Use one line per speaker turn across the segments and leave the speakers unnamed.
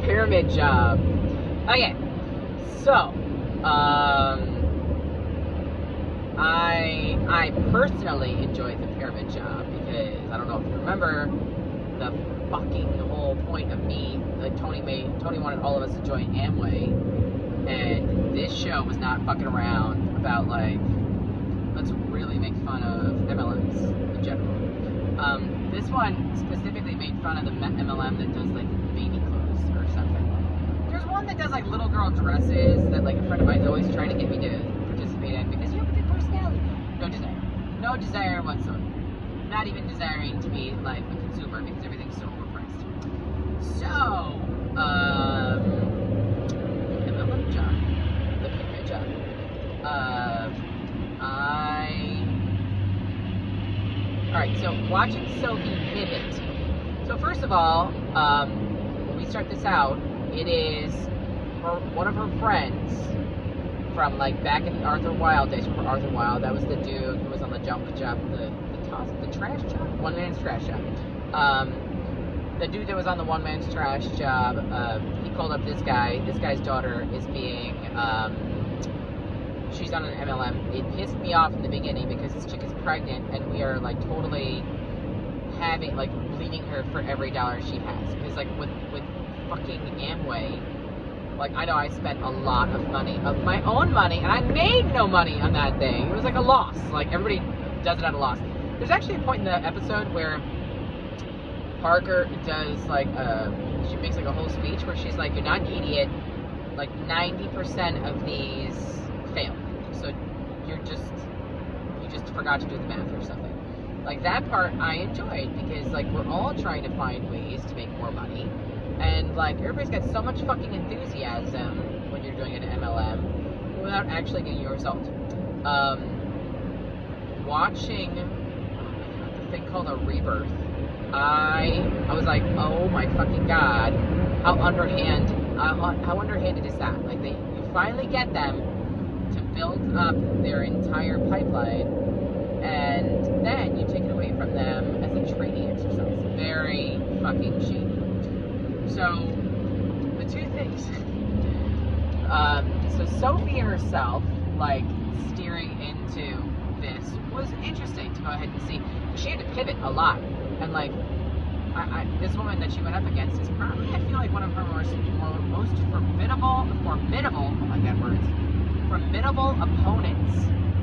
Pyramid Job. Okay, so, I personally enjoyed the Pyramid Job because, I don't know if you remember, the fucking whole point of me, like, Tony wanted all of us to join Amway, and this show was not fucking around about, like, let's really make fun of MLMs in general. This one specifically made fun of the MLM that does, like, baby clothes or something. There's one that does, like, little girl dresses that, like, a friend of mine is always trying to get me to participate in because you have a good personality. No desire. No desire whatsoever. Not even desiring to be, like, a consumer because everything's so overpriced. So, MLM job. The Pyramid Job. Alright, so watching Sophie pivot. So first of all, when we start this out, it is one of her friends from, like, back in the Arthur Wilde days. Remember Arthur Wilde? That was the dude who was on the junk job, the trash job? One man's trash job. The dude that was on the one man's trash job, he called up this guy. This guy's daughter is being, she's on an MLM. It pissed me off in the beginning because this chick is pregnant and we are, like, totally having, like, bleeding her for every dollar she has. Because, like, with fucking Amway, like, I know I spent a lot of money, of my own money, and I made no money on that thing. It was like a loss. Like, everybody does it at a loss. There's actually a point in the episode where Parker does, like, she makes, like, a whole speech where she's like, you're not an idiot. Like, 90% of these fail. So you just forgot to do the math or something. Like, that part I enjoyed because, like, we're all trying to find ways to make more money. And, like, everybody's got so much fucking enthusiasm when you're doing an MLM without actually getting your result. Watching the thing called a Rebirth, I was like, oh my fucking god, how underhanded is that? Like, you finally get them to build up their entire pipeline, and then you take it away from them as a training exercise. Very fucking cheap. So, the two things. So Sophie herself, like, steering into this was interesting to go ahead and see. She had to pivot a lot. And, like, this woman that she went up against is probably, I feel like, one of her most formidable, oh my god, words, formidable opponents,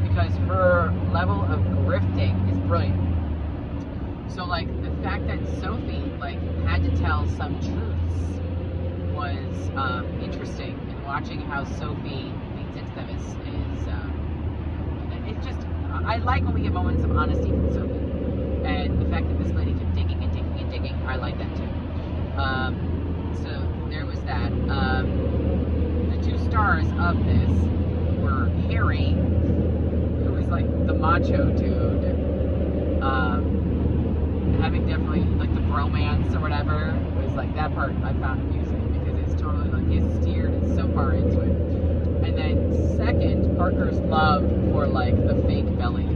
because her level of grifting is brilliant. So, like, the fact that Sophie, like, had to tell some truths was interesting, and watching how Sophie leans into them is it's just, I like when we get moments of honesty from Sophie, and the fact that this lady kept digging and digging and digging, I like that too. So there was that. The two stars of this were Harry, who is, like, the macho dude, having definitely, like, the bromance or whatever, was, like, that part I found amusing because it's totally, like, he's steered so far into it. And then second, Parker's love for, like, the fake belly,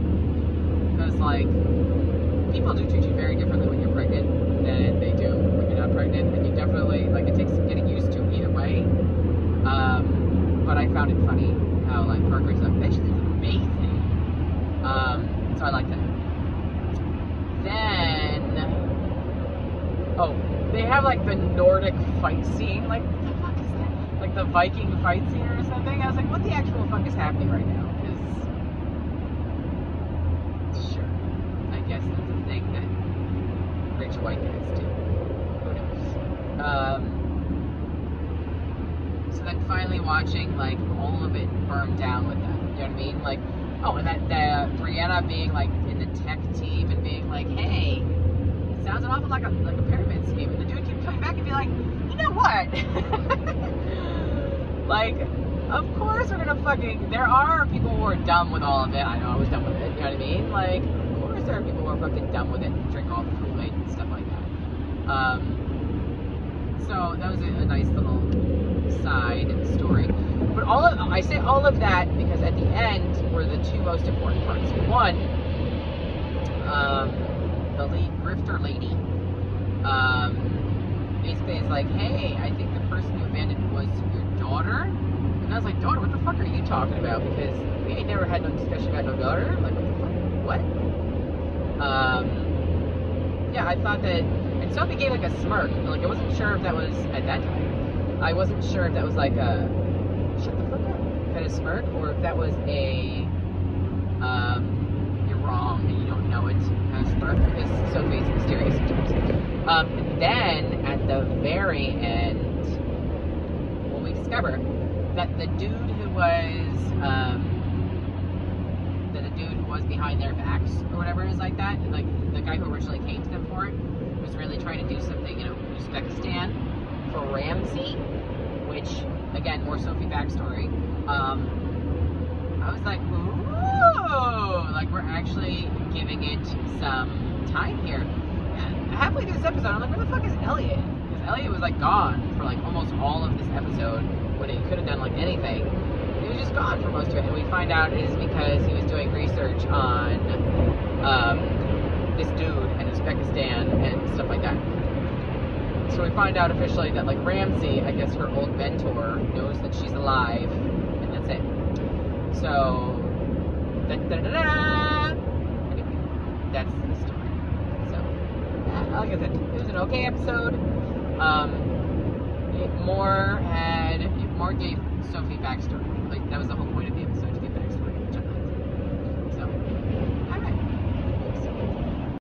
because, like, people do treat you very differently when you're pregnant than they do when you're not pregnant, and you definitely, like, it takes some getting used to either way. But I found it funny how, like, Parker's like, that shit is amazing. So I like that. Then, they have, like, the Nordic fight scene. Like, what the fuck is that? Like, the Viking fight scene or something? I was like, what the actual fuck is happening right now? Because, sure, I guess that's a thing that rich white guys do. Who knows? So then finally watching, like, all of it burn down with that. You know what I mean? Like, and that Brianna being, like, in the tech team and being like, hey, it sounds an awful like a pyramid scheme. And the dude keeps coming back and be like, you know what? Like, of course we're gonna fucking, there are people who are dumb with all of it. I know I was dumb with it, you know what I mean? Like, of course there are people who are fucking dumb with it and drink all the Kool-Aid and stuff like that. So that was a nice little side story. But I say all of that because at the end were the two most important parts. One, the lead grifter lady basically is like, hey, I think the person you abandoned was your daughter. And I was like, daughter, what the fuck are you talking about? Because we ain't never had no discussion about no daughter. Like, what the fuck? What? Yeah, I thought that, and Sophie gave like a smirk. Like, I wasn't sure if that was, at that time, I wasn't sure if that was like a, shut the fuck up, kind of smirk, or if that was a, you're wrong and you don't know it kind of smirk, because Sophie's mysterious sometimes. Then, at the very end, well, we discover that the dude who was behind their backs or whatever is like that, like the guy who originally came to them for it was really trying to do something, Uzbekistan for Ramsey, which again, more Sophie backstory. I was like, ooh, like we're actually giving it some time here. And halfway through this episode, I'm like, where the fuck is Elliot? Because Elliot was like gone for like almost all of this episode when he could have done like anything. He was just gone for most of it, and we find out it is because he was doing research on this dude in Uzbekistan and stuff like that. So we find out officially that like Ramsey, I guess her old mentor, knows that she's alive, and that's it. So, anyway, that's the story. So, like I said, it was an okay episode. It more gave Sophie backstory. Like, that was the whole point of the episode.